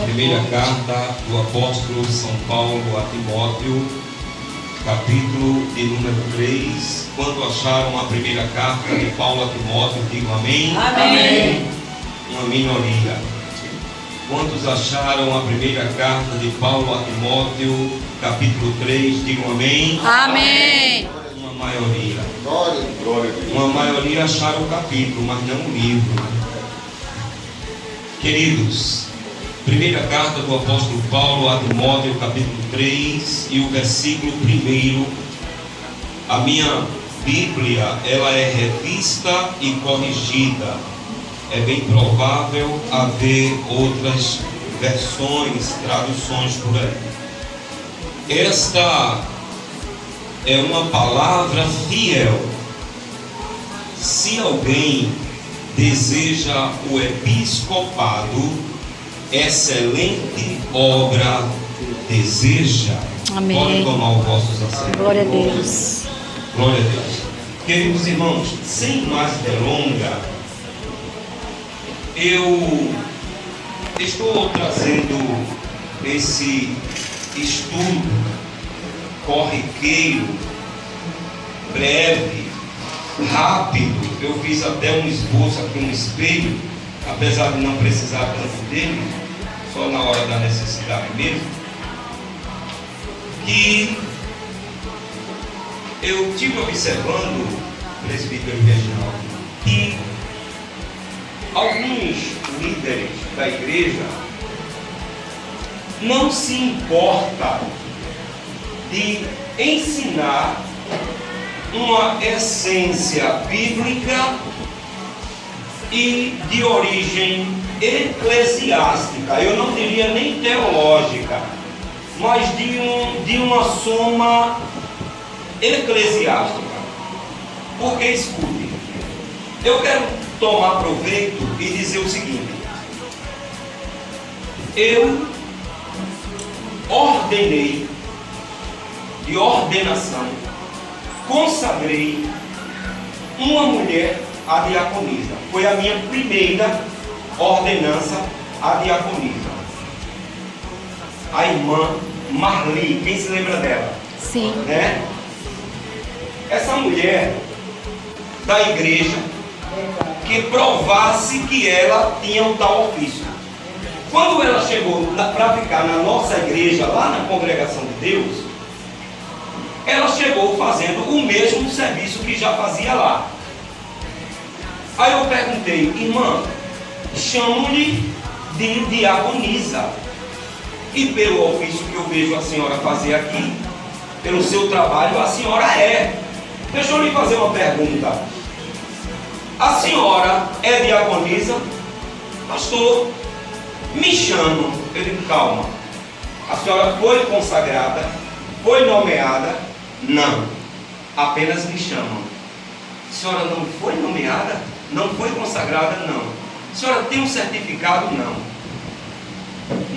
Primeira carta do apóstolo São Paulo a Timóteo, capítulo de número 3. Quando acharam a primeira carta de Paulo a Timóteo, digam amém. Amém. Uma minoria. Quantos acharam a primeira carta de Paulo a Timóteo, capítulo 3, digam amém. Amém. Uma maioria. Glória a Deus. Uma maioria acharam o capítulo, mas não o livro. Queridos, primeira carta do apóstolo Paulo a Timóteo, capítulo 3 e o versículo 1. A minha Bíblia, ela é revista e corrigida. É bem provável haver outras versões, traduções por aí. Esta é uma palavra fiel. Se alguém deseja o episcopado, excelente obra deseja. Amém. Podem tomar os vossos assentos. Glória a Deus. Glória a Deus. Queridos irmãos, sem mais delonga, eu estou trazendo esse estudo corriqueiro, breve, rápido. Eu fiz até um esboço aqui, um espelho, apesar de não precisar tanto dele, só na hora da necessidade mesmo, que eu tive observando, presbítero Reginaldo, que alguns líderes da igreja não se importam de ensinar uma essência bíblica e de origem eclesiástica, eu não diria nem teológica, mas de uma soma eclesiástica. Porque escute, eu quero tomar proveito e dizer o seguinte: eu ordenei, de ordenação, consagrei uma mulher à diaconisa. Foi a minha primeira ordenança à diaconisa. A irmã Marli, quem se lembra dela? Sim. Né? Essa mulher da igreja que provasse que ela tinha um tal ofício. Quando ela chegou para ficar na nossa igreja, lá na congregação de Deus, ela chegou fazendo o mesmo serviço que já fazia lá. Aí eu perguntei: irmã, chamo-lhe de diaconisa, e pelo ofício que eu vejo a senhora fazer aqui, pelo seu trabalho, a senhora é. Deixa eu lhe fazer uma pergunta: a senhora é diaconisa? Pastor, me chamam. Eu digo: calma, a senhora foi consagrada, foi nomeada? Não, apenas me chamam. A senhora não foi nomeada? Não foi consagrada? Não. A senhora tem um certificado? Não.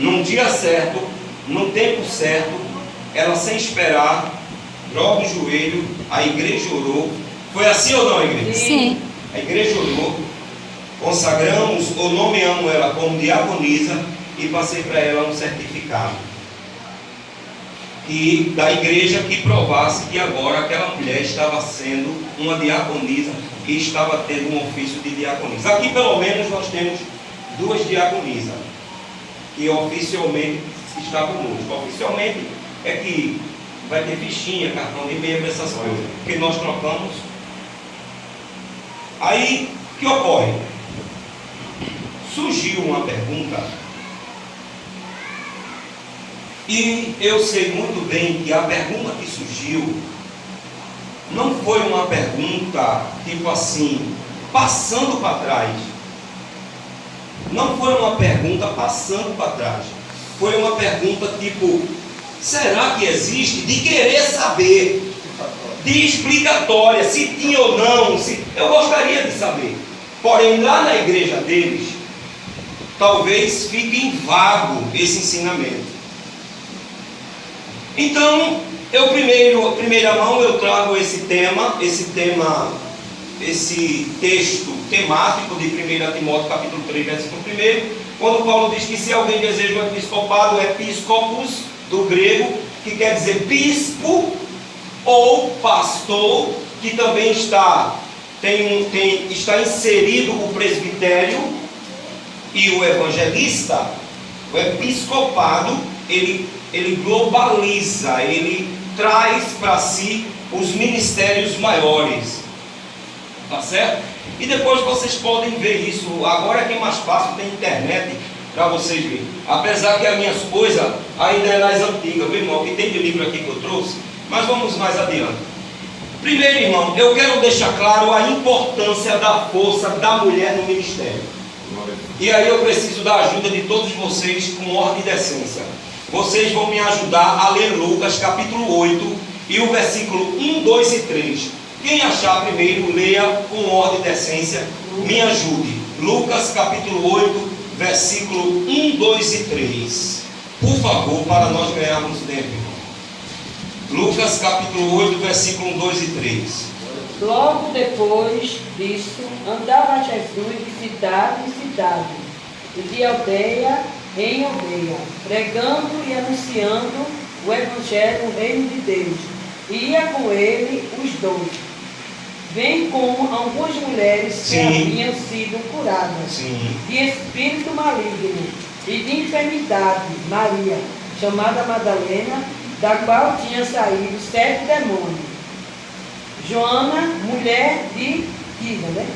Num dia certo, no tempo certo, ela, sem esperar, dobra o joelho, a igreja orou. Foi assim ou não, igreja? Sim. A igreja orou, consagramos ou nomeamos ela como diaconisa e passei para ela um certificado da igreja que provasse que agora aquela mulher estava sendo uma diaconisa e estava tendo um ofício de diaconisa. Aqui pelo menos nós temos duas diaconisas que oficialmente estavam conosco. Oficialmente é que vai ter fichinha, cartão de membro, essas coisas, que nós trocamos. Aí, o que ocorre? Surgiu uma pergunta, e eu sei muito bem que a pergunta que surgiu não foi uma pergunta tipo assim, passando para trás. Não foi uma pergunta passando para trás. Foi uma pergunta tipo: será que existe? De querer saber, de explicatória, se tinha ou não. Eu gostaria de saber. Porém, lá na igreja deles, talvez fique vago esse ensinamento. Então, primeira mão, eu trago esse texto temático de 1 Timóteo capítulo 3, versículo 1, Quando Paulo diz que se alguém deseja um episcopado, episcopos, do grego, que quer dizer bispo ou pastor, que também está inserido o presbitério e o evangelista. O episcopado, ele globaliza, ele traz para si os ministérios maiores, tá certo? E depois vocês podem ver isso. Agora que é mais fácil, tem internet para vocês verem. Apesar que as minhas coisas ainda é nas antigas, viu, irmão? Que tem de livro aqui que eu trouxe, mas vamos mais adiante. Primeiro, irmão, eu quero deixar claro a importância da força da mulher no ministério. E aí eu preciso da ajuda de todos vocês com ordem e decência. Vocês vão me ajudar a ler Lucas capítulo 8 e o versículo 1, 2 e 3. Quem achar primeiro, leia com ordem e decência, me ajude. Lucas capítulo 8, versículo 1, 2 e 3. Por favor, para nós ganharmos tempo, irmão. Lucas capítulo 8, versículo 1, 2 e 3. Logo depois disso, andava Jesus de cidade em cidade, e de aldeia em aldeia, pregando e anunciando o evangelho do reino de Deus. E ia com ele os 12, bem como algumas mulheres que haviam sido curadas de espírito maligno e de enfermidade. Maria, chamada Madalena, da qual tinha saído 7 demônios. Joana, mulher de Tira,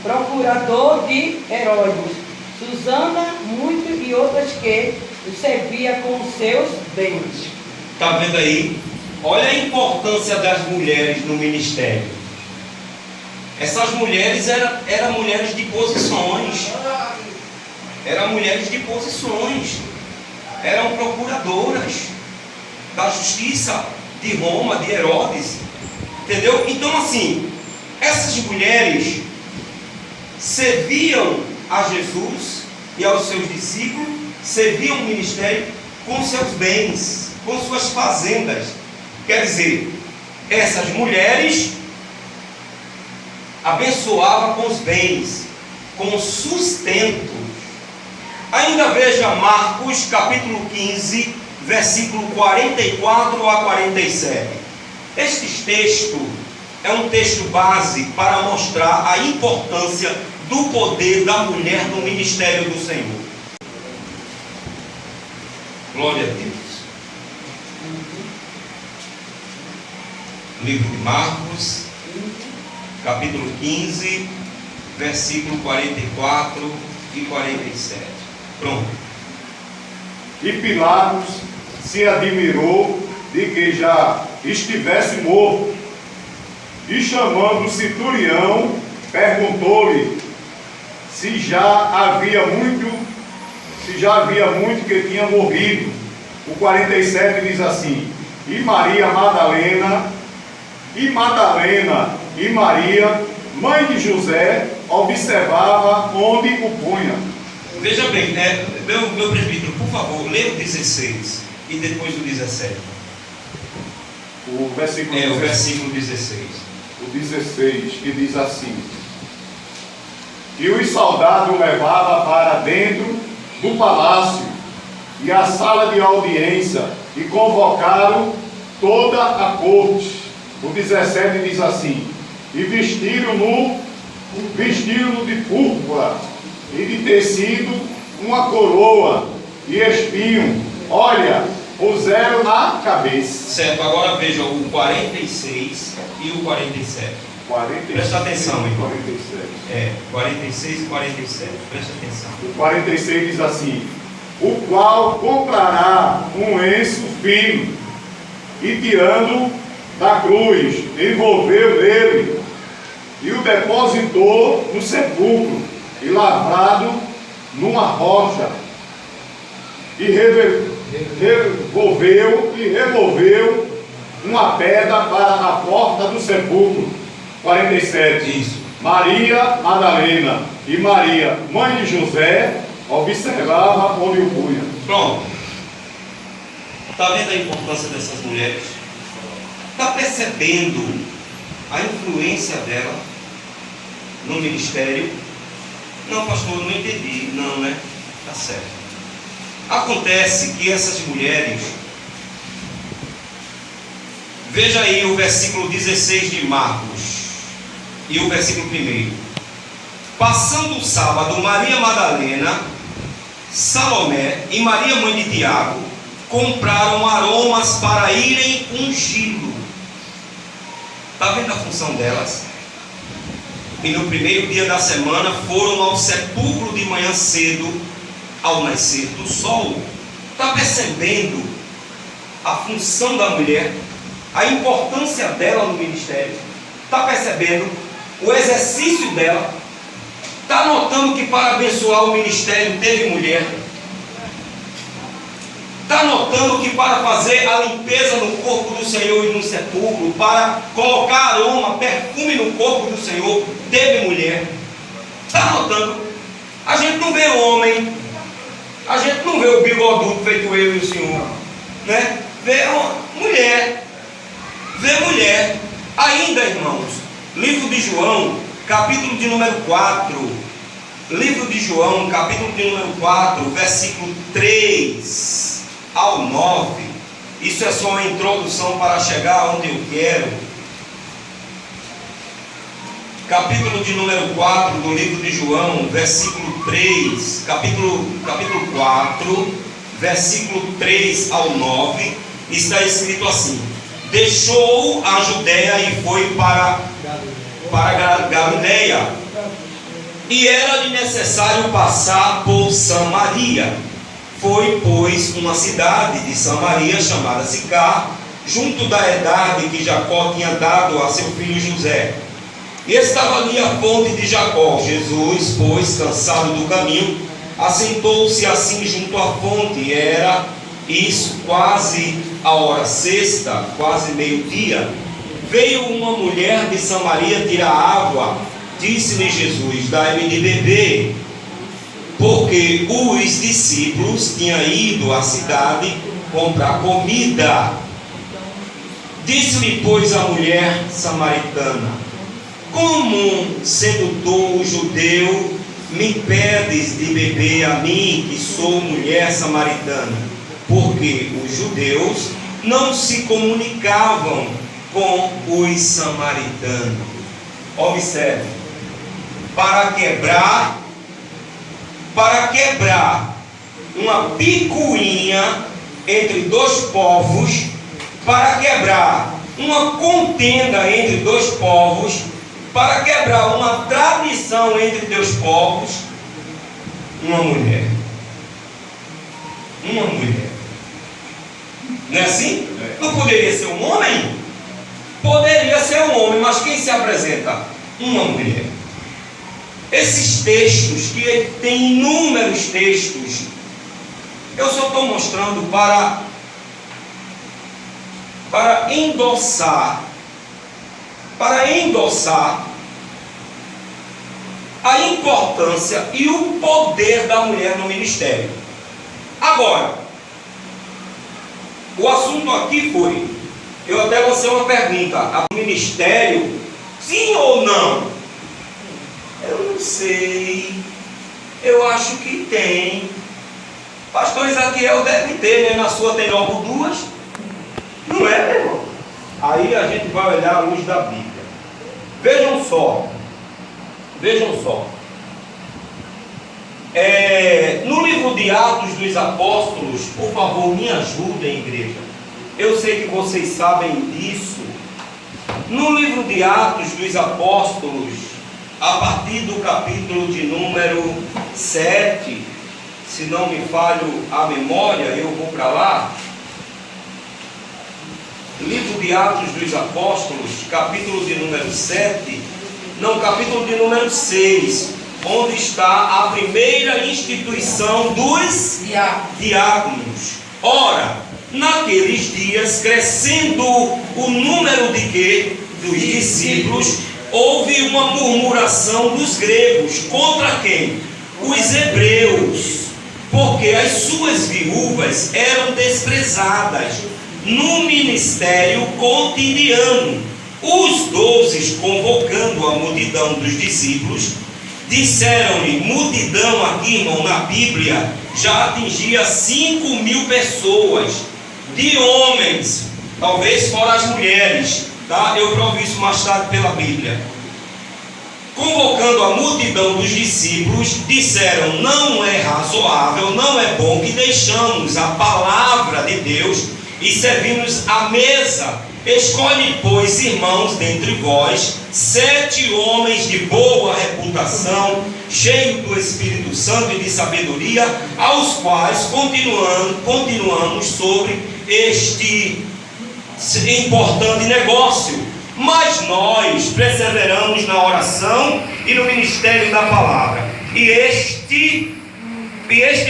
procurador de Herodes. Susana, muito e outras que o servia com seus bens. Está vendo aí? Olha a importância das mulheres no ministério. Essas mulheres eram mulheres de posições. Eram mulheres de posições. Eram procuradoras da justiça de Roma, de Herodes. Entendeu? Então, assim, essas mulheres serviam a Jesus e aos seus discípulos, serviam o ministério com seus bens, com suas fazendas. Quer dizer, essas mulheres abençoavam com os bens, com o sustento. Ainda veja Marcos capítulo 15, versículo 44 a 47. Este texto é um texto base para mostrar a importância do poder da mulher no ministério do Senhor. Glória a Deus. Livro de Marcos, capítulo 15, versículo 44 e 47. Pronto. E Pilatos se admirou de que já estivesse morto, e chamando o centurião, perguntou-lhe se já havia muito que tinha morrido. O 47 diz assim: e Madalena e Maria, mãe de José, observava onde o punha. Veja bem, meu presbítero, por favor, leia o 16 e depois o 17. O versículo, o versículo 16. O 16, que diz assim: e os soldados levavam para dentro do palácio e a sala de audiência e convocaram toda a corte. O 17 diz assim: e vestiram-no de púrpura e de tecido uma coroa e espinho, olha, puseram na cabeça. Certo, agora veja o 46 e o 47. 46, presta atenção, irmão. 47. 46 e 47, presta atenção. O 46 diz assim: o qual comprará um lenço fino e tirando da cruz, envolveu nele e o depositou no sepulcro e lavrado numa rocha e revolveu uma pedra para a porta do sepulcro. 47. Isso. Maria Madalena e Maria, mãe de José, observava onde o punha. Pronto. Está vendo a importância dessas mulheres? Está percebendo a influência dela no ministério? Não, pastor, eu não entendi. Não, né? Tá certo. Acontece que essas mulheres, veja aí o versículo 16 de Marcos e o versículo 1. Passando o sábado, Maria Madalena, Salomé e Maria mãe de Tiago compraram aromas para irem ungí-lo. Está vendo a função delas? E no primeiro dia da semana foram ao sepulcro de manhã cedo, ao nascer do sol. Está percebendo a função da mulher, a importância dela no ministério? Está percebendo o exercício dela? Está notando que para abençoar o ministério teve mulher? Está notando que para fazer a limpeza no corpo do Senhor e no sepulcro, para colocar aroma, perfume no corpo do Senhor, teve mulher? Está notando? A gente não vê homem, a gente não vê o bigodudo feito eu e o Senhor, né? Vê uma mulher, vê mulher. Ainda, irmãos, livro de João, capítulo de número 4, livro de João, capítulo de número 4, versículo 3 ao 9, isso é só uma introdução para chegar onde eu quero. Capítulo de número 4 do livro de João, versículo 3, capítulo 4, versículo 3 ao 9, está escrito assim: deixou a Judéia e foi para Galileia, e era-lhe necessário passar por Samaria. Foi, pois, uma cidade de Samaria chamada Sicar, junto da herdade que Jacó tinha dado a seu filho José. E estava ali a fonte de Jacó. Jesus, pois, cansado do caminho, assentou-se assim junto à fonte. Era isso quase a hora sexta, quase meio-dia. Veio uma mulher de Samaria tirar água. Disse-lhe Jesus: dai-me de beber. Porque os discípulos tinham ido à cidade comprar comida. Disse-lhe, pois, a mulher samaritana: como, sendo tu judeu, me pedes de beber a mim, que sou mulher samaritana? Porque os judeus não se comunicavam com os samaritanos. Observe, para quebrar uma picuinha entre dois povos, para quebrar uma contenda entre dois povos, para quebrar uma tradição entre dois povos, uma mulher. Não é assim? Não poderia ser um homem? Poderia ser um homem, mas quem se apresenta? Uma mulher. Esses textos, que tem inúmeros textos, eu só estou mostrando para endossar a importância e o poder da mulher no ministério. Agora, o assunto aqui foi, eu até lancei uma pergunta: a ministério, sim ou não? Eu não sei, eu acho que tem. Pastor Isaquiel deve ter, né? Na sua tem logo duas, não é, meu irmão? Aí a gente vai olhar a luz da Bíblia. Vejam só. No livro de Atos dos Apóstolos, por favor, me ajudem, igreja. Eu sei que vocês sabem disso. No livro de Atos dos Apóstolos, a partir do capítulo de número 7, se não me falho a memória, eu vou para lá. Livro de Atos dos Apóstolos, capítulo de número 7, não, capítulo de número 6, onde está a primeira instituição dos diáconos. Ora, naqueles dias, crescendo o número de quê? Dos discípulos, houve uma murmuração dos gregos. Contra quem? Os hebreus, porque as suas viúvas eram desprezadas no ministério cotidiano. Os 12, convocando a multidão dos discípulos, disseram-lhe, multidão aqui, irmão, na Bíblia, já atingia 5.000 pessoas, de homens, talvez fora as mulheres, tá? Eu provo isso mais tarde pela Bíblia. Convocando a multidão dos discípulos, disseram: não é razoável, não é bom que deixamos a palavra de Deus e servimos à mesa. Escolhe, pois, irmãos, dentre vós, 7 homens de boa reputação, cheios do Espírito Santo e de sabedoria, aos quais continuamos sobre este importante negócio. Mas nós perseveramos na oração e no ministério da palavra. E este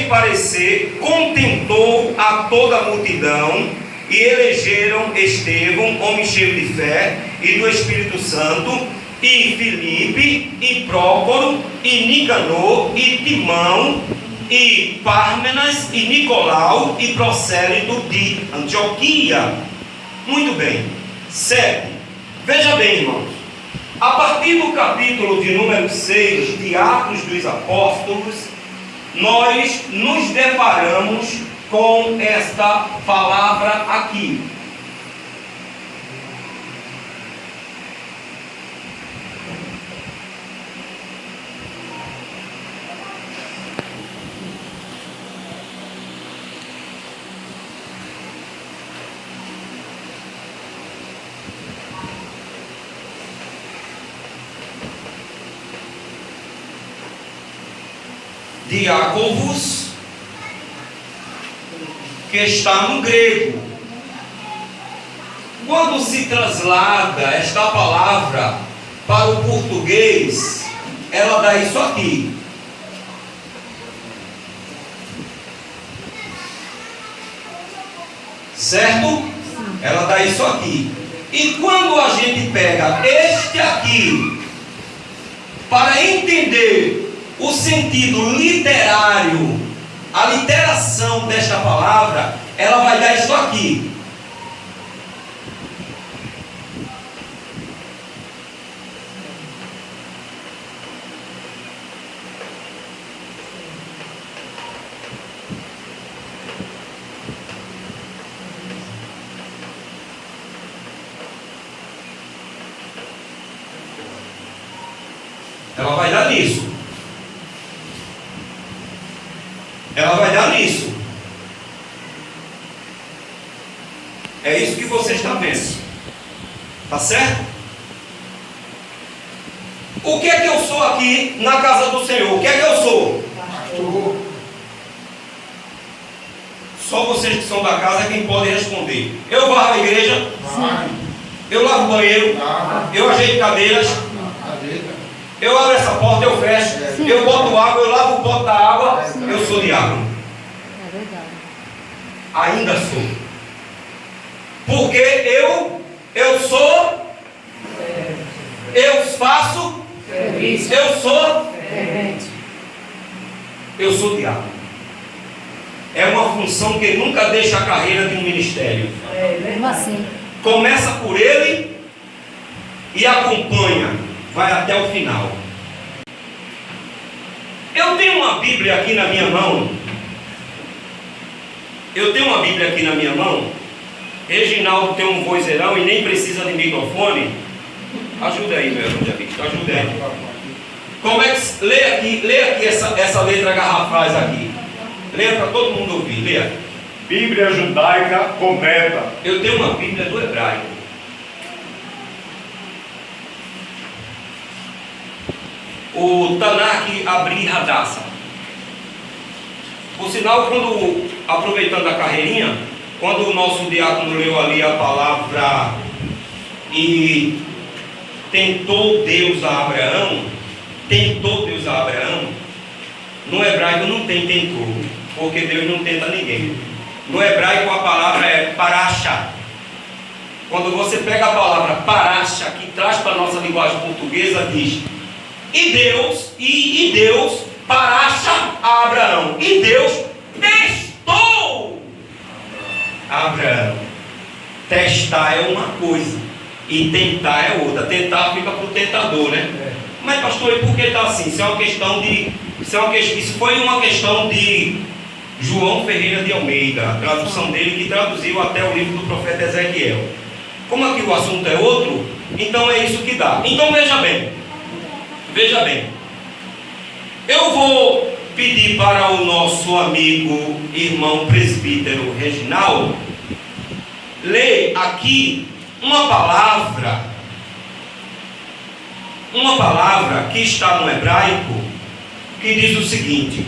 parecer contentou a toda a multidão, e elegeram Estevão, homem cheio de fé e do Espírito Santo, e Filipe, e Prócoro, e Nicanor, e Timão, e Pármenas, e Nicolau, e prosélito de Antioquia. Muito bem. 7. Veja bem, irmãos. A partir do capítulo de número 6 de Atos dos Apóstolos, nós nos deparamos com esta palavra aqui. Diácovos, que está no grego. Quando se traslada esta palavra para o português, ela dá isso aqui. Certo? Ela dá isso aqui. E quando a gente pega este aqui, para entender o sentido literário, a literação desta palavra, ela vai dar isso aqui. Ela vai dar nisso. Ela vai dar nisso. É isso que você está vendo. Tá certo? O que é que eu sou aqui na casa do Senhor? O que é que eu sou? Pastor. Só vocês que são da casa é quem pode responder. Eu varro a igreja? Sim. Eu lavo o banheiro? Não. Eu ajeito cadeiras? Eu abro essa porta, eu fecho. Sim. Eu boto água, eu lavo o pote da água. Eu sou diácono. É verdade. Ainda sou. Porque eu sou. Eu faço. Eu sou diácono. É uma função que nunca deixa a carreira de um ministério. Como assim? Começa por ele e acompanha. Vai até o final. Eu tenho uma Bíblia aqui na minha mão. Reginaldo tem um vozeirão e nem precisa de microfone. Ajuda aí, meu irmão, ajuda aí. Como é que lê aqui essa letra garrafais aqui. Leia para todo mundo ouvir. Leia. Bíblia judaica completa. Eu tenho uma Bíblia do hebraico. O Tanakh Abri Hadassah. Por sinal, aproveitando a carreirinha, quando o nosso diácono leu ali a palavra e tentou Deus a Abraão, no hebraico não tem tentou, porque Deus não tenta ninguém. No hebraico a palavra é parasha. Quando você pega a palavra parasha, que traz para a nossa linguagem portuguesa, diz: E Deus parasha a Abraão. E Deus testou Abraão. Testar é uma coisa e tentar é outra. Tentar fica para o tentador, né? Mas pastor, e por que está assim? Isso foi uma questão de João Ferreira de Almeida, a tradução dele que traduziu até o livro do profeta Ezequiel. Como aqui o assunto é outro, então é isso que dá. Então veja bem. Eu vou pedir para o nosso amigo irmão presbítero Reginaldo ler aqui uma palavra que está no hebraico, que diz o seguinte.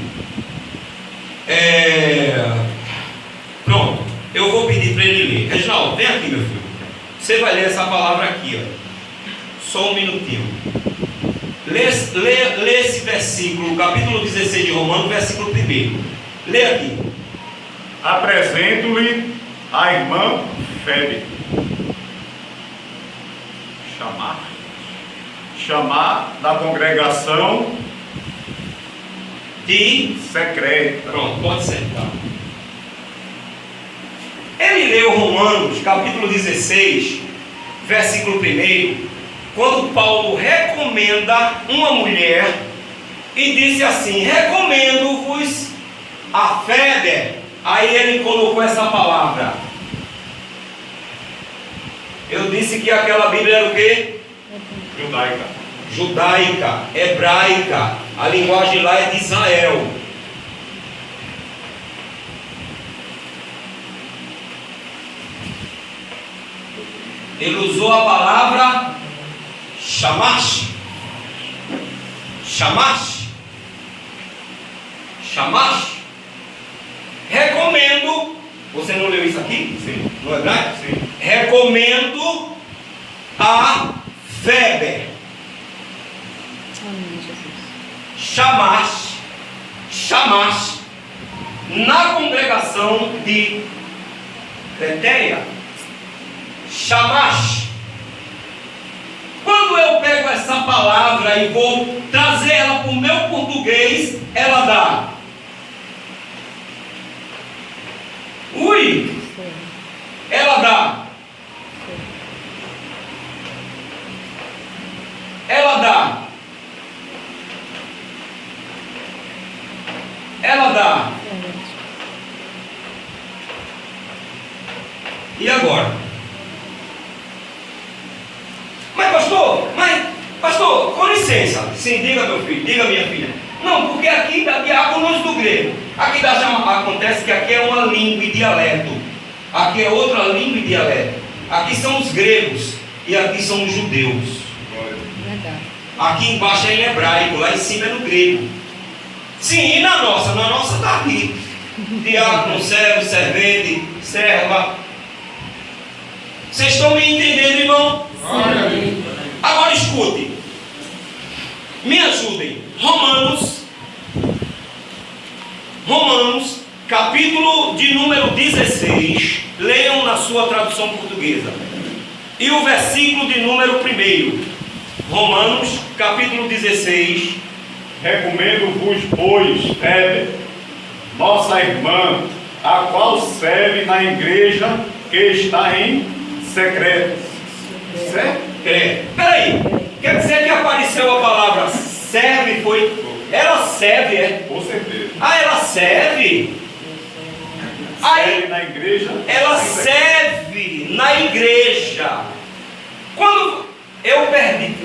Pronto, eu vou pedir para ele ler. Reginaldo, vem aqui, meu filho. Você vai ler essa palavra aqui, ó. Só um minutinho. Lê esse versículo, capítulo 16 de Romanos, versículo 1. Lê aqui. Apresento-lhe a irmã Febe. Chamar da congregação de secreta. Pronto, pode sentar. Ele leu Romanos, capítulo 16, versículo 1, quando Paulo recomenda uma mulher e disse assim: recomendo-vos a Febe. Aí ele colocou essa palavra. Eu disse que aquela Bíblia era o quê? Judaica, hebraica. A linguagem lá é de Israel. Ele usou a palavra Shamash. Recomendo. Você não leu isso aqui? Sim. No hebraico? Sim. Recomendo a Febe. Amém, Jesus. Shamash, na congregação de Creteia. Shamash. Quando eu pego essa palavra e vou trazer ela para o meu português, ela dá. Ela dá. E agora? Mas pastor, com licença. Sim, diga meu filho, diga minha filha. Não, porque aqui dá diáconos do grego. Acontece que aqui é uma língua e dialeto. Aqui é outra língua e dialeto. Aqui são os gregos e aqui são os judeus. Verdade. Aqui embaixo é em hebraico, lá em cima é no grego. Sim, e na nossa? Na nossa está aqui. Diácono, servo, servente, serva. Vocês estão me entendendo, irmão? Sim. Agora escute. Me ajudem. Romanos, capítulo de número 16. Leiam na sua tradução portuguesa. E o versículo de número 1. Romanos, capítulo 16. Recomendo-vos, pois, Febe, nossa irmã, a qual serve na igreja que está em secreto. Certo? Peraí, quer dizer que apareceu a palavra serve, foi? Ela serve, é? Com certeza. Ah, ela serve? Serve na igreja. Ela serve na igreja. Quando eu perdi,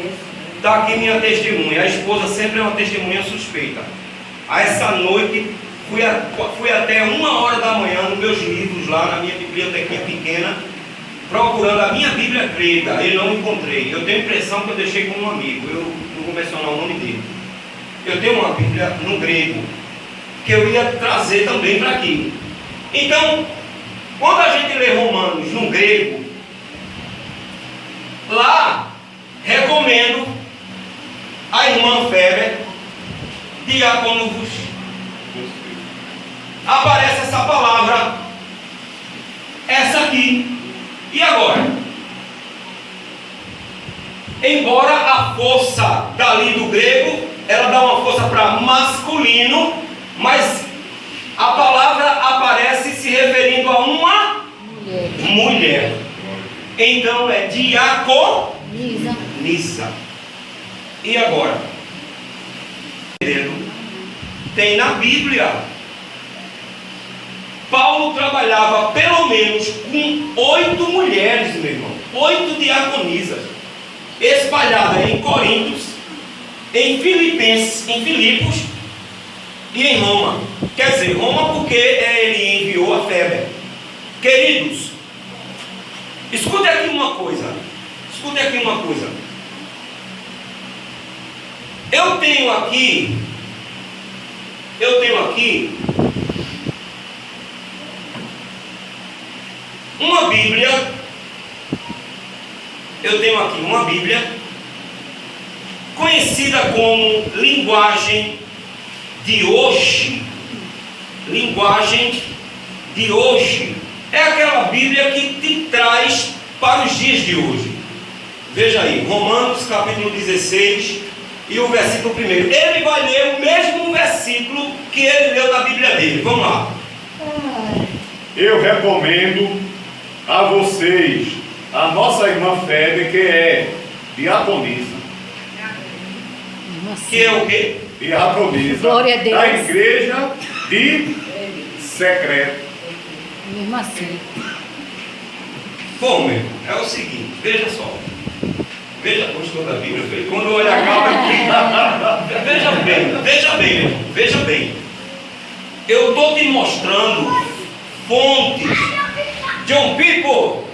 está aqui minha testemunha. A esposa sempre é uma testemunha suspeita. A essa noite fui até 1h da manhã nos meus livros lá na minha bibliotequinha pequena, procurando a minha Bíblia grega. E não encontrei. Eu tenho a impressão que eu deixei com um amigo. Eu não vou mencionar o nome dele. Eu tenho uma Bíblia no grego que eu ia trazer também para aqui. Então, quando a gente lê Romanos no grego, lá recomendo a irmã Febe, diácono-vos. Aparece essa palavra, essa aqui. E agora? Embora a força dali do grego, ela dá uma força para masculino, mas a palavra aparece se referindo a uma mulher. Então é diaconisa. E agora? Tem na Bíblia. Paulo trabalhava pelo menos com 8 mulheres, meu irmão. 8 diaconisas. Espalhadas em Coríntios, em Filipenses, em Filipos e em Roma. Quer dizer, Roma porque ele enviou a Febe. Queridos, escute aqui uma coisa. Escute aqui uma coisa. Eu tenho aqui uma Bíblia. Eu tenho aqui uma Bíblia conhecida como linguagem de hoje. Linguagem de hoje. É aquela Bíblia que te traz para os dias de hoje. Veja aí, Romanos capítulo 16 e o versículo 1. Ele vai ler o mesmo versículo que ele leu na Bíblia dele. Vamos lá. Eu recomendo a vocês a nossa irmã Febe, que é diaconisa. Que é o quê? Diaconisa Glória a Deus. da igreja de secreto. Mesmo assim. Bom, meu irmão, é o seguinte, veja só. Veja, gostou da Bíblia? Quando olha a calma aqui. Veja bem, meu irmão, veja bem. Eu estou te mostrando fontes. John People,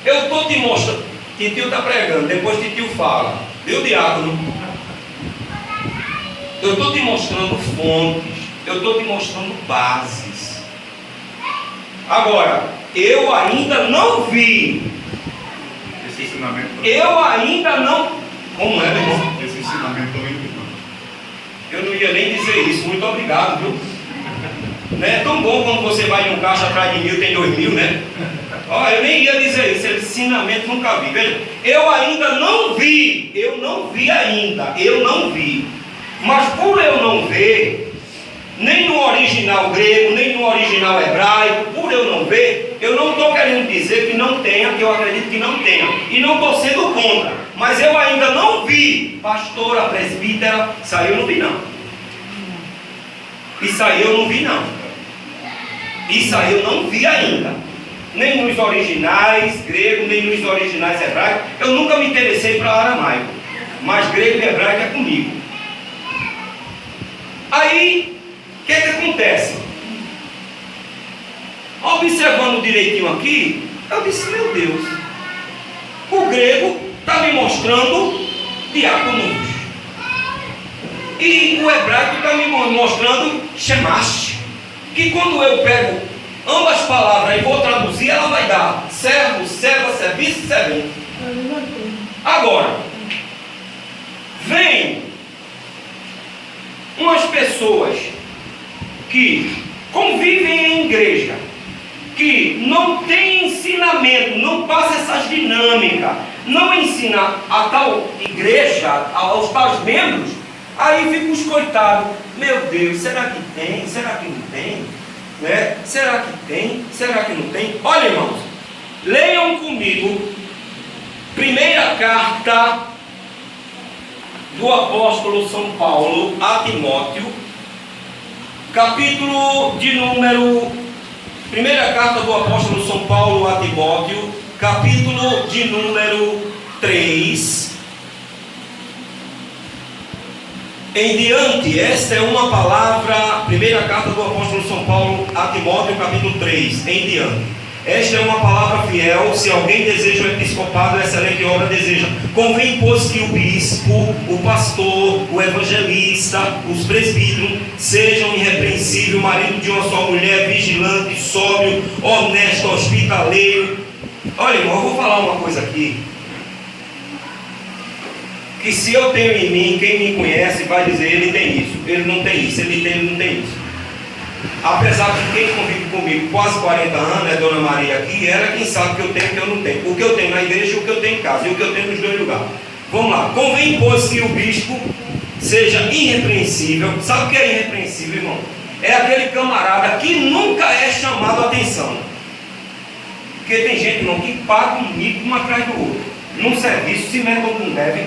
eu estou te mostrando. Titio está pregando, depois Titio fala. Viu, diácono? Eu estou te mostrando fontes. Eu estou te mostrando bases. Agora, eu ainda não vi. Esse ensinamento. Eu ainda não. Como é, meu irmão? Esse ensinamento também não. Eu não ia nem dizer isso. Muito obrigado, viu? Né? É tão bom quando você vai em um caixa atrás de 1000, tem 2000, né? Ó, eu nem ia dizer isso. Esse ensinamento nunca vi. Veja, eu ainda não vi. Eu não vi ainda. Eu não vi. Mas por eu não ver, nem no original grego, nem no original hebraico, por eu não ver, eu não estou querendo dizer que não tenha, que eu acredito que não tenha. E não estou sendo contra. Mas eu ainda não vi. Pastora, presbítera, isso aí eu não vi não. Isso aí eu não vi não. Isso aí eu não vi ainda. Nem nos originais grego, nem nos originais hebraicos. Eu nunca me interessei para aramaico. Mas grego e hebraico é comigo. Aí, o que acontece? Observando direitinho aqui, eu disse, meu Deus, o grego está me mostrando diáconos. E o hebraico está me mostrando shemash. Que quando eu pego ambas palavras e vou traduzir, ela vai dar servo, serva, serviço, servente. Agora, vem umas pessoas que convivem em igreja, que não tem ensinamento, não passa essas dinâmicas, não ensina a tal igreja, aos tais membros, aí fica os coitados, meu Deus, será que tem? Será que não tem? Né? Será que tem? Será que não tem? Olha, irmãos, leiam comigo, primeira carta do apóstolo São Paulo a Timóteo, capítulo de número, primeira carta do apóstolo São Paulo a Timóteo, capítulo de número 3 em diante. Esta é uma palavra, primeira carta do apóstolo São Paulo a Timóteo, capítulo 3 em diante. Esta é uma palavra fiel. Se alguém deseja o episcopado, excelente obra deseja. Convém, pois, que o bispo, o pastor, o evangelista, os presbíteros sejam irrepreensíveis, marido de uma só mulher, vigilante, sóbrio, honesto, hospitaleiro. Olha, irmão, eu vou falar uma coisa aqui. Que se eu tenho em mim, quem me conhece vai dizer, ele tem isso, ele não tem isso, ele tem, ele não tem isso. Apesar de quem convive comigo quase 40 anos, é Dona Maria aqui, ela quem sabe que eu tenho e que eu não tenho. O que eu tenho na igreja e o que eu tenho em casa, e o que eu tenho nos dois lugares. Vamos lá. Convém, pois, que o bispo seja irrepreensível. Sabe o que é irrepreensível, irmão? É aquele camarada que nunca é chamado a atenção. Porque tem gente, irmão, que paga um mico um atrás do outro. Num serviço, se mete onde não deve.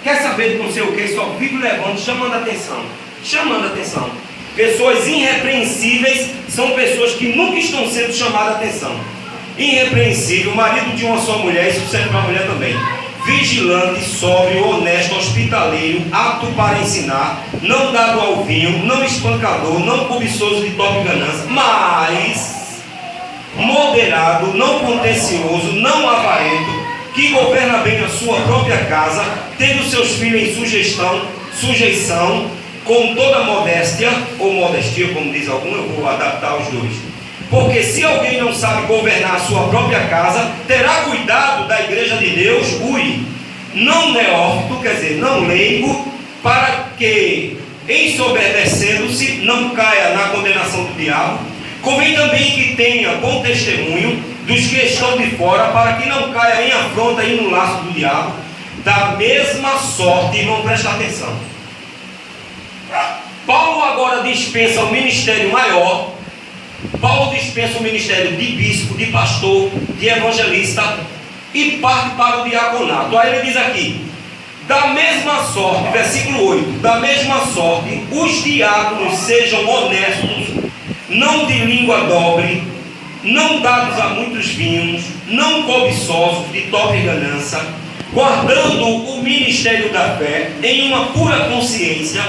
quer saber de não sei o que, só vive levando, chamando a atenção. Chamando a atenção. Pessoas irrepreensíveis são pessoas que nunca estão sendo chamadas a atenção. Irrepreensível, marido de uma só mulher, isso serve para a mulher também. Vigilante, sóbrio, honesto, hospitaleiro, apto para ensinar, não dado ao vinho, não espancador, não cobiçoso de torpe ganância, mas moderado, não contencioso, não avarento, que governa bem a sua própria casa, tendo seus filhos em sujeição, com toda modéstia, ou modestia, como diz algum, eu vou adaptar os dois. Porque se alguém não sabe governar a sua própria casa, terá cuidado da igreja de Deus, não neófito, quer dizer, não leigo, para que, ensoberbecendo-se, não caia na condenação do diabo. Convém também que tenha bom testemunho dos que estão de fora, para que não caia em afronta e no laço do diabo. Da mesma sorte, irmão, presta atenção. Paulo agora dispensa o ministério maior. Paulo dispensa o ministério de bispo, de pastor, de evangelista e parte para o diaconato. Aí ele diz aqui: da mesma sorte, versículo 8: da mesma sorte, os diáconos sejam honestos, não de língua dobre, não dados a muitos vinhos, não cobiçosos de torpe ganância, guardando o ministério da fé em uma pura consciência,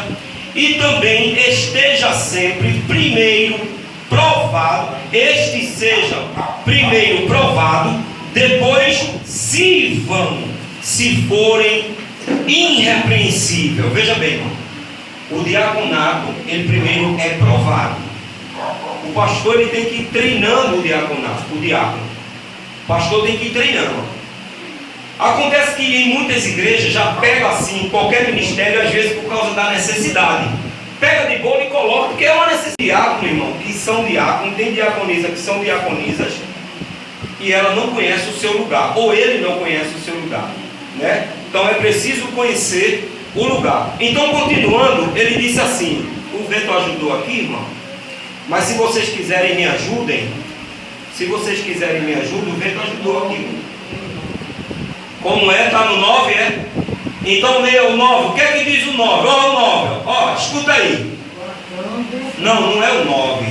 e também esteja sempre primeiro provado, este seja primeiro provado, depois sirvam, se forem irrepreensível. Veja bem, irmão, o diaconato, ele primeiro é provado. O pastor, ele tem que ir treinando o diaconato, o diácono. O pastor tem que ir treinando. Acontece que em muitas igrejas já pega assim qualquer ministério, às vezes por causa da necessidade. Pega de boa e coloca, porque é uma necessidade. Diácono, irmão, que são diáconos, tem diaconisa que são diaconisas, e ela não conhece o seu lugar, ou ele não conhece o seu lugar, né? Então é preciso conhecer o lugar. Então, continuando, ele disse assim: o vento ajudou aqui, irmão, mas se vocês quiserem me ajudem, o vento ajudou aqui. Como é? Está no 9, é? Então leia o 9. O que é que diz o 9? Ó, o 9. Ó, escuta aí. Não é o 9.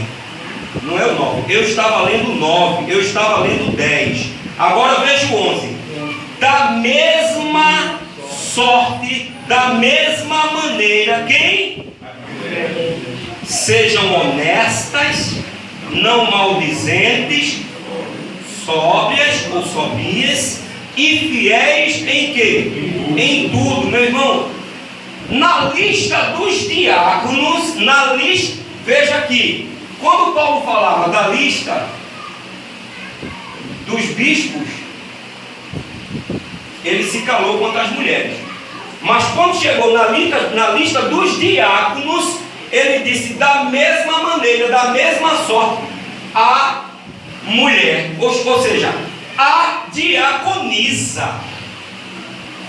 Não é o 9. Eu estava lendo o 9. Eu estava lendo o 10. Agora veja o 11. Da mesma sorte, da mesma maneira, quem? Sejam honestas, não maldizentes, sóbrias ou sobrias, e fiéis em quê? Em tudo, meu irmão. Na lista dos diáconos, veja aqui, quando Paulo falava da lista dos bispos, ele se calou quanto às mulheres. Mas quando chegou na lista dos diáconos, ele disse da mesma maneira, da mesma sorte, a mulher, ou seja, a diaconisa.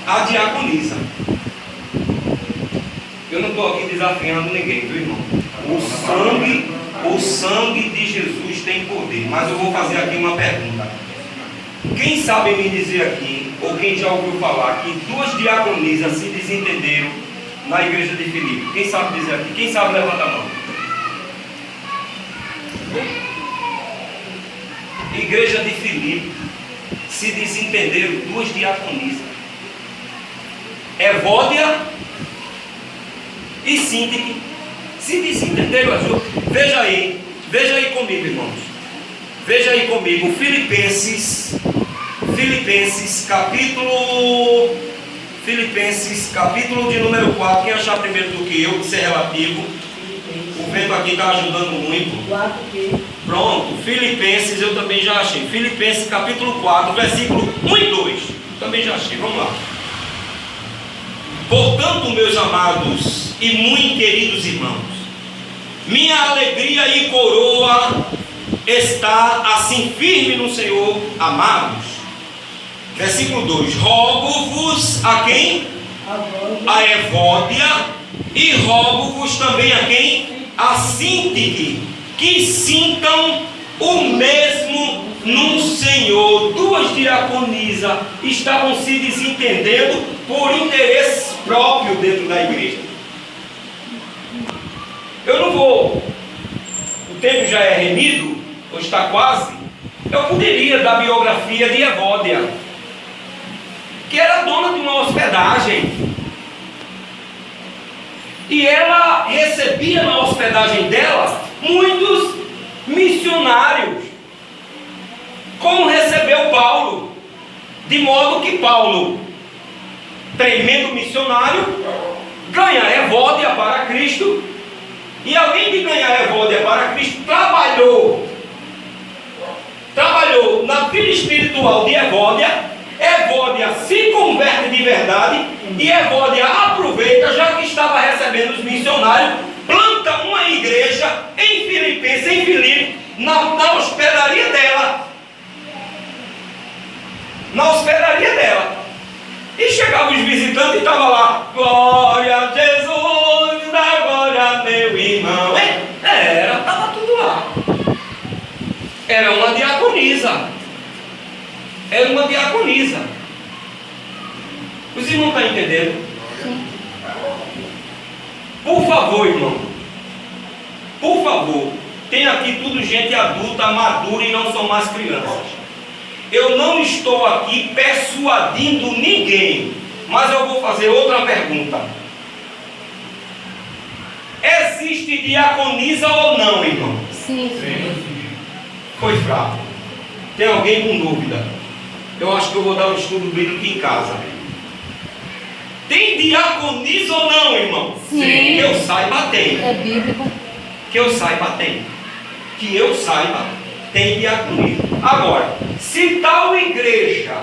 A diaconisa. Eu não estou aqui desafiando ninguém, viu, irmão? O sangue de Jesus tem poder. Mas eu vou fazer aqui uma pergunta. Quem sabe me dizer aqui, ou quem já ouviu falar, que duas diaconisas se desentenderam na igreja de Filipe? Quem sabe dizer aqui? Quem sabe, levanta a mão. Igreja de Filipe, se desentenderam duas diaconisas, Evódia e Síntique, se desentenderam as duas. Veja aí comigo, irmãos. Veja aí comigo, Filipenses capítulo de número 4. Quem achar primeiro do que eu, que isso é relativo. O vento aqui está ajudando muito. Pronto, Filipenses eu também já achei. Filipenses capítulo 4, versículo 1 e 2. Também já achei, vamos lá. Portanto, meus amados e muito queridos irmãos, minha alegria e coroa está assim firme no Senhor, amados. Versículo 2: rogo-vos a quem? A Evódia, e rogo-vos também a quem? A Síntique, que sintam o mesmo no Senhor. Duas diaconisas estavam se desentendendo por interesses próprio dentro da igreja. Eu não vou, o tempo já é remido, ou está quase. Eu poderia dar a biografia de Evódia, que era dona de uma hospedagem, e ela recebia na hospedagem dela muitos missionários, como recebeu Paulo, de modo que Paulo, tremendo missionário, ganha Evódia para Cristo, e além de ganhar Evódia para Cristo, trabalhou na vida espiritual de Evódia. Evódia se converte de verdade, e Evódia aproveita, já que estava recebendo os missionários, planta uma igreja em Filipe, na hospedaria dela. Na hospedaria dela. E chegavam os visitantes e estava lá: glória a Jesus, dá glória, meu irmão. Estava tudo lá. Era uma diaconisa. Era uma diaconisa. Os irmãos estão entendendo? Por favor, irmão. Por favor. Tem aqui tudo gente adulta, madura, e não são mais crianças. Eu não estou aqui persuadindo ninguém, mas eu vou fazer outra pergunta. Existe diaconisa ou não, irmão? Sim. Foi fraco. Tem alguém com dúvida? Eu acho que eu vou dar um estudo bíblico em casa. Tem diaconisa ou não, irmão? Sim. Que eu saiba, tem. É bíblico. Que eu saiba, tem. Que eu saiba, tem diaconisa. Agora, se tal igreja,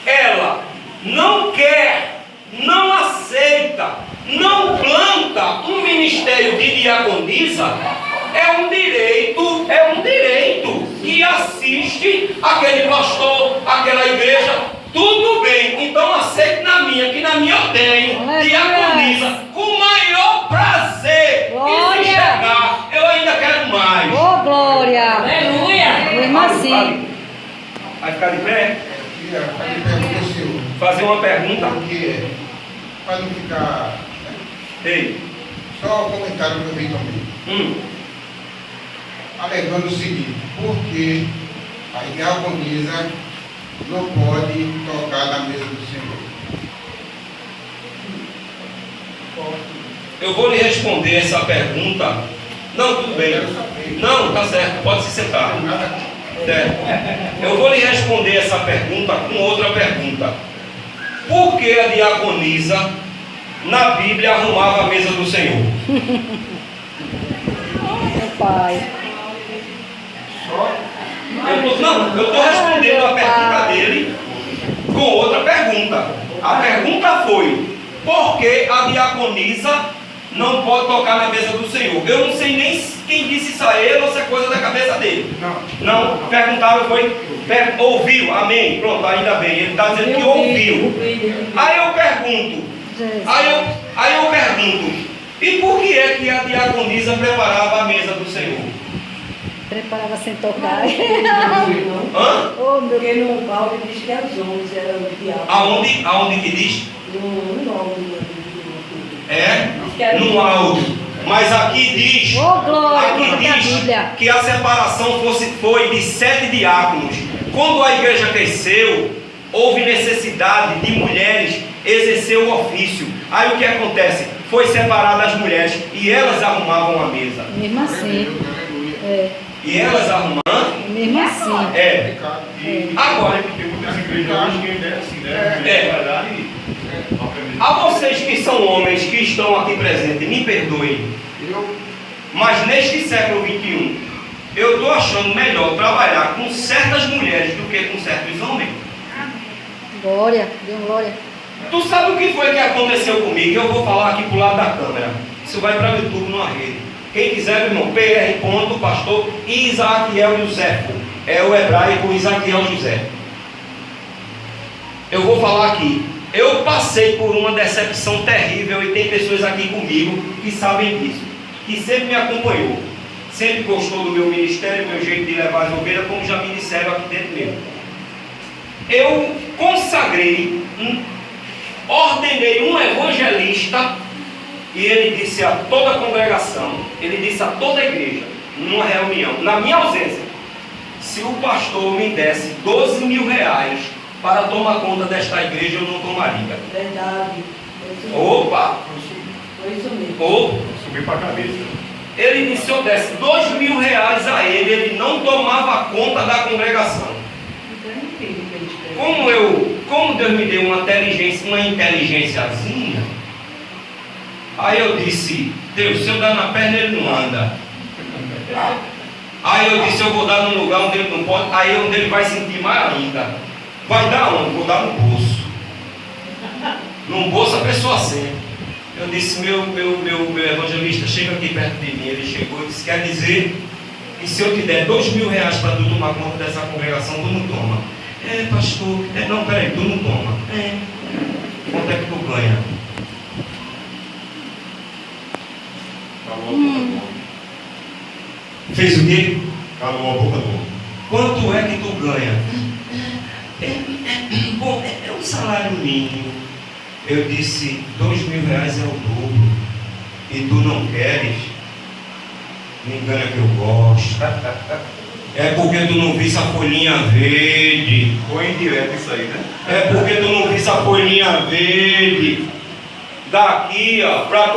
ela não quer, não aceita, não planta um ministério de diaconisa, é um direito que assiste aquele pastor, aquela igreja. Tudo bem, então aceite na minha, que na minha eu tenho diaconisa, com o maior prazer. E se chegar, eu ainda quero mais. Ô, glória! Aleluia! Mesmo assim. Vai ficar de pé? Queria fazer pergunta, senhor. Fazer uma pergunta? Porque, para não ficar. Ei. Só um comentário que eu vi também. Alegando o seguinte: por que a diaconisa não pode tocar na mesa do Senhor? Eu vou lhe responder essa pergunta. Não, tudo bem. Não, tá certo, pode se sentar. Certo. Eu vou lhe responder essa pergunta com outra pergunta. Por que a diaconisa na Bíblia arrumava a mesa do Senhor? Meu pai. Eu estou respondendo a pergunta dele com outra pergunta. A pergunta foi: por que a diaconisa não pode tocar na mesa do Senhor? Eu não sei nem quem disse isso a ele ou se é coisa da cabeça dele. Não, perguntaram, foi, ouviu, amém, pronto, ainda bem, ele está dizendo que ouviu. Aí eu pergunto, e por que é que a diaconisa preparava a mesa do Senhor? Preparava sem tocar. Hã? Oh, meu Porque no Paulo diz que as 11 eram o diabo. Aonde que diz? No áudio. No áudio. Mas aqui diz, Oh, glória, aqui glória à diz Bíblia. que a separação foi de 7 diáconos. Quando a igreja cresceu, houve necessidade de mulheres exercer o ofício. Aí o que acontece? Foi separada as mulheres e elas arrumavam a mesa. Mesmo assim. É. E elas arrumando? Mesmo assim. É. Agora, Tem muitas igrejas hoje que ainda é assim, né? Verdade. a vocês que são homens que estão aqui presentes, me perdoem, mas neste século XXI, eu estou achando melhor trabalhar com certas mulheres do que com certos homens. Glória, deu glória. Tu sabe o que foi que aconteceu comigo? Eu vou falar aqui pro lado da câmera. Isso vai para o YouTube numa rede. Quem quiser, meu irmão, PR. Pastor Isaquiel José. É o hebraico Isaquiel José. Eu vou falar aqui. Eu passei por uma decepção terrível e tem pessoas aqui comigo que sabem disso, que sempre me acompanhou, sempre gostou do meu ministério, meu jeito de levar as ovelhas, como já me disseram aqui dentro mesmo. Eu consagrei, ordenei um evangelista, e ele disse a toda a congregação, ele disse a toda a igreja, numa reunião, na minha ausência, se o pastor me desse 12 mil reais para tomar conta desta igreja, eu não tomaria. Verdade. Opa! Foi isso mesmo. Ou, Subir para a cabeça. ele disse, se eu desse 2 mil reais a ele, ele não tomava conta da congregação. Então é incrível que ele escreve. Como Deus me deu uma inteligênciazinha, aí eu disse, Deus, se eu dar na perna, ele não anda. Aí eu disse, eu vou dar num lugar onde ele não pode, aí onde ele vai sentir mais ainda. Vai dar onde? Vou dar no bolso. No bolso a pessoa sente. Eu disse, meu evangelista, chega aqui perto de mim. Ele chegou e disse, quer dizer que se eu te der 2 mil reais para tu tomar conta dessa congregação, tu não toma. É, pastor, não, peraí, tu não toma. Quanto é que tu ganha? Calou a boca do homem. Fez o quê? Calou a boca do homem. Quanto é que tu ganha? Bom, é um salário mínimo. Eu disse, 2 mil reais é o dobro. E tu não queres? Me engana que eu gosto. É porque tu não viste a folhinha verde. Foi indireto isso aí, né? É porque tu não viste a folhinha verde. Daqui, ó, pra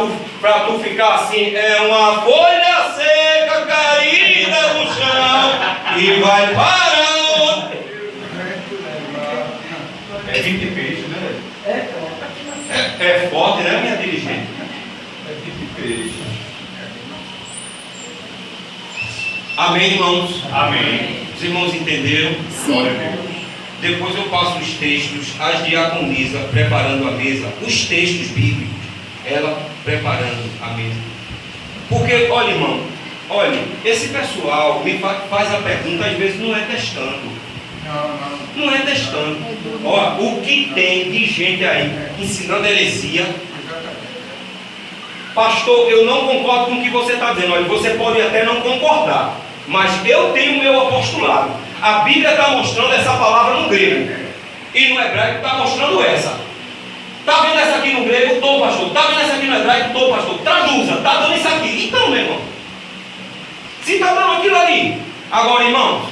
tu ficar assim, é uma folha seca caída no chão e vai para onde? É 20 peixes, né? É forte, né, minha dirigente? É 20 peixes. Amém, irmãos? Amém. Os irmãos entenderam? Glória a Deus. Depois eu passo os textos, as diaconisa preparando a mesa, os textos bíblicos, ela preparando a mesa. Porque, olha, irmão, olha, esse pessoal me faz a pergunta, às vezes não é testando. Não é testando. Olha, o que tem de gente aí ensinando heresia. Pastor, eu não concordo com o que você está dizendo. Olha, você pode até não concordar, mas eu tenho o meu apostolado. A Bíblia está mostrando essa palavra no grego, e no hebraico está mostrando essa. Está vendo essa aqui no grego? Estou, pastor. Está vendo essa aqui no hebraico? Estou, pastor. Traduza, está dando isso aqui. Então, meu irmão, se está dando aquilo ali. Agora, irmãos,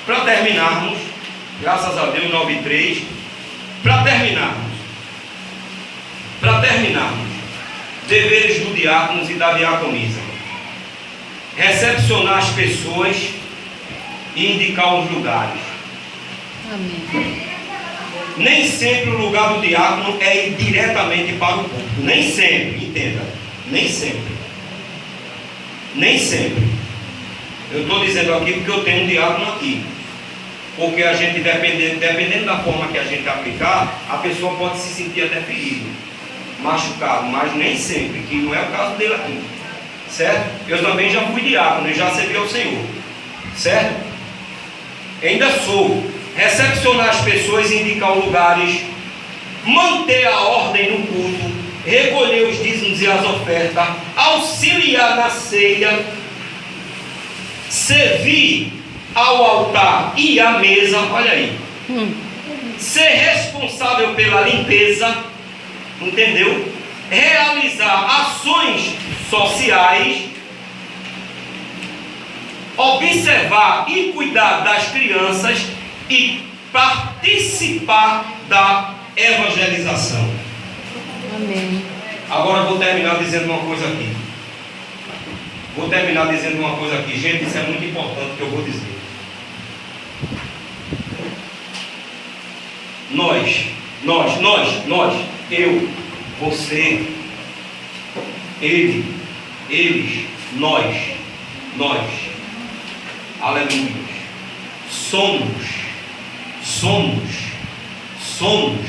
para terminarmos, graças a Deus, 9:3, para terminarmos, deveres do diácono e da diaconisa: recepcionar as pessoas e indicar os lugares. Amém. Nem sempre o lugar do diácono é ir diretamente para o púlpito. Nem sempre, entenda. Nem sempre. Nem sempre. Eu estou dizendo aqui porque eu tenho um diácono aqui. Porque a gente, dependendo da forma que a gente aplicar, a pessoa pode se sentir até ferido, machucado, mas nem sempre, que não é o caso dele aqui. Certo? Eu também já fui diácono e já servi ao Senhor. Certo? Ainda sou. Recepcionar as pessoas e indicar os lugares, manter a ordem no culto, recolher os dízimos e as ofertas, auxiliar na ceia, servir ao altar e à mesa, olha aí, ser responsável pela limpeza, entendeu? Realizar ações sociais, observar e cuidar das crianças e participar da evangelização. Amém. Agora vou terminar dizendo uma coisa aqui. Gente, isso é muito importante que eu vou dizer. Nós, eu, você, ele, eles, nós, aleluia, somos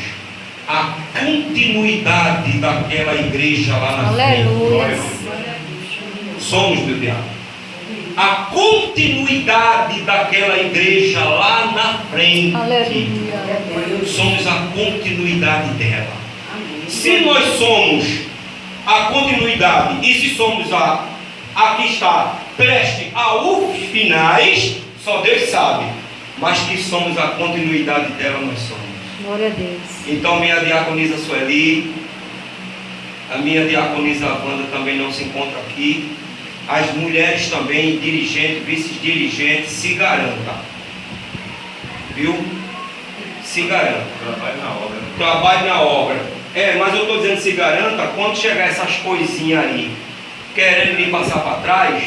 a continuidade daquela igreja lá na Aleluia. frente. Somos, meu diabo, a continuidade daquela igreja lá na frente. Aleluia. Somos a continuidade dela. Se nós somos a continuidade e se somos a que está preste aos finais, só Deus sabe. mas que somos a continuidade dela, nós somos. Glória a Deus. Então minha diaconisa Sueli, a minha diaconisa Wanda também não se encontra aqui. As mulheres também, dirigentes, vice-dirigentes, se garanta. Viu? Se garanta. Trabalho na obra. Trabalhe na obra. Mas eu estou dizendo se garanta, quando chegar essas coisinhas aí, querendo me passar para trás,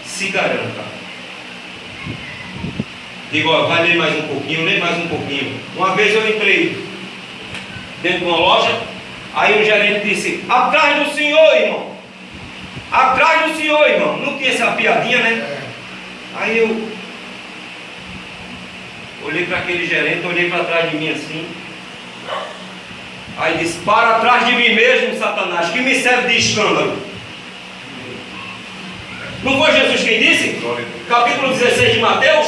se garanta. Digo, ó, vai ler mais um pouquinho, lê mais um pouquinho. Uma vez eu entrei dentro de uma loja, aí o gerente disse, atrás do senhor, irmão. Atrás do senhor, irmão. Não tinha essa piadinha, né? Aí eu olhei para aquele gerente, olhei para trás de mim assim. Aí disse, para trás de mim mesmo, Satanás, que me serve de escândalo. Não foi Jesus quem disse? Capítulo 16 de Mateus,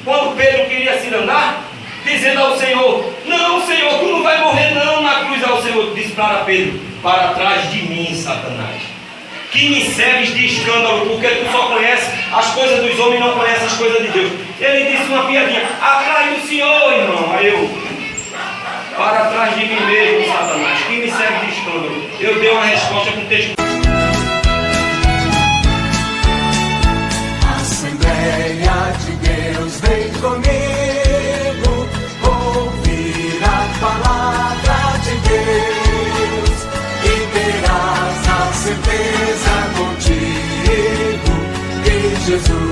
quando Pedro queria se andar, dizendo ao Senhor, não, Senhor, tu não vai morrer não na cruz. Ao Senhor disse para Pedro, para trás de mim, Satanás, que me serves de escândalo, porque tu só conheces as coisas dos homens e não conheces as coisas de Deus. Ele disse uma piadinha, atrás do Senhor, irmão. Aí eu, para trás de mim mesmo, Satanás, que me serve de escândalo. Eu dei uma resposta com o texto. Assembleia de Deus, vem comigo, ouvir a palavra de Deus, e terás a certeza contigo que Jesus